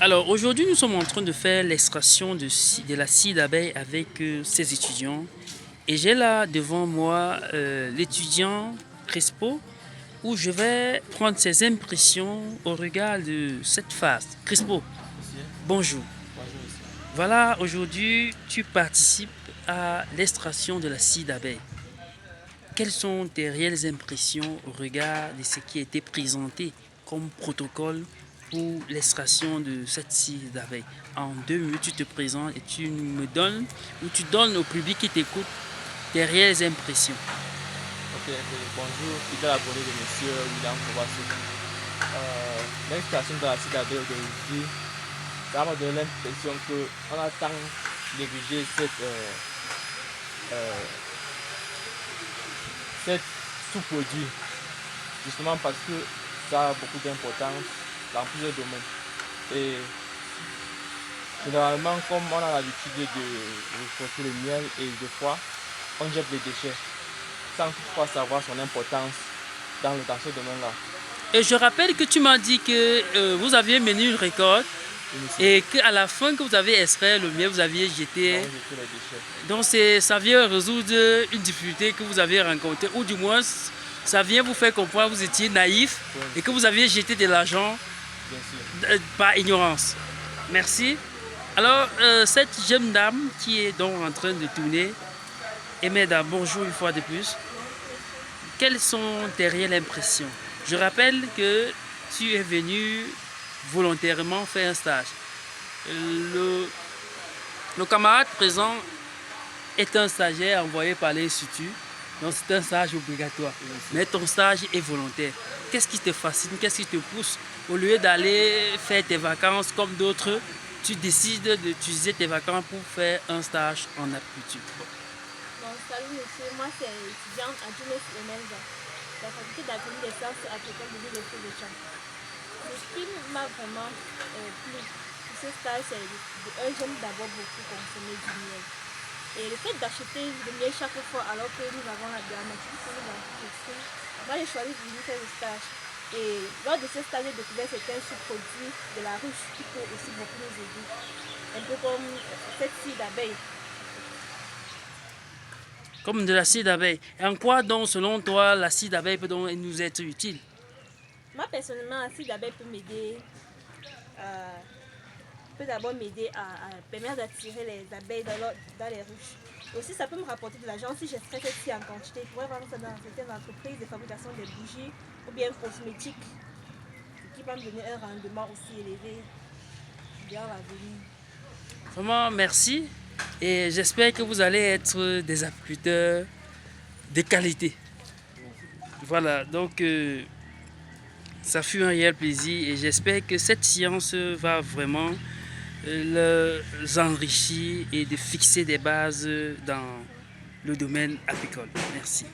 Alors aujourd'hui nous sommes en train de faire l'extraction de la scie d'abeille avec ces étudiants. Et j'ai là devant moi l'étudiant Crespo où je vais prendre ses impressions au regard de cette phase. Crespo, Monsieur, bonjour. bonjour monsieur. Voilà, aujourd'hui tu participes à l'extraction de la scie d'abeille. Quelles sont tes réelles impressions au regard de ce qui a été présenté comme protocole pour l'extraction de cette scie d'abeille? En 2 minutes, tu te présentes et tu me donnes, ou tu donnes au public qui t'écoute tes réelles impressions. Bonjour, fidèle abonné de monsieur William Kovassou. L'extraction de la scie d'abeille d'aujourd'hui, ça m'a donné l'impression qu'on a tant négligé cette sous-produit, justement parce que ça a beaucoup d'importance dans plusieurs domaines. Et généralement, comme on a l'habitude de récolter le miel et des fois, on jette les déchets sans toutefois savoir son importance dans ce domaine-là. Et je rappelle que tu m'as dit que vous aviez mené une récolte et qu'à la fin que vous avez extrait le miel, vous aviez jeté. On jette les déchets. Donc ça vient résoudre une difficulté que vous avez rencontrée, ou du moins ça vient vous faire comprendre que vous étiez naïf et que vous aviez jeté de l'argent par ignorance. Merci. Alors cette jeune dame qui est donc en train de tourner, Emeda, bonjour une fois de plus. Quelles sont tes réelles impressions? Je rappelle que tu es venu volontairement faire un stage. Le camarade présent est un stagiaire envoyé par l'Institut, donc c'est un stage obligatoire. Mais ton stage est volontaire. Qu'est-ce qui te fascine? Qu'est-ce qui te pousse? Au lieu d'aller faire tes vacances comme d'autres, tu décides d'utiliser tes vacances pour faire un stage en apiculture. Bon, salut monsieur, moi c'est étudiante à Jules Emelza, la faculté d'agronomie des sciences africaines de l'Université de Tchad. Ce qui m'a vraiment plu pour ce stage, c'est j'aime d'abord beaucoup consommer du miel. Et le fait d'acheter du miel chaque fois alors que nous avons la nature pour nous enregistrer, moi j'ai choisi de venir faire le stage. Et lors de ce stage, j'ai découvert certains sous-produits de la ruche qui peut aussi beaucoup nous aider. Un peu comme cette scie d'abeille. Comme de la scie d'abeille. Et en quoi donc, selon toi, la scie d'abeille peut donc nous être utile? Moi personnellement, la scie d'abeille peut m'aider, peut d'abord m'aider à permettre d'attirer les abeilles dans les ruches. Aussi, ça peut me rapporter de l'argent si j'extrais cette scie en quantité. Je pourrais vendre ça dans certaines entreprises de fabrication des bougies ou bien cosmétiques, ce qui va me donner un rendement aussi élevé dans l'avenir. Vraiment, merci. Et j'espère que vous allez être des apiculteurs de qualité. Voilà, donc ça fut un réel plaisir et j'espère que cette science va vraiment les enrichir et de fixer des bases dans le domaine apicole. Merci.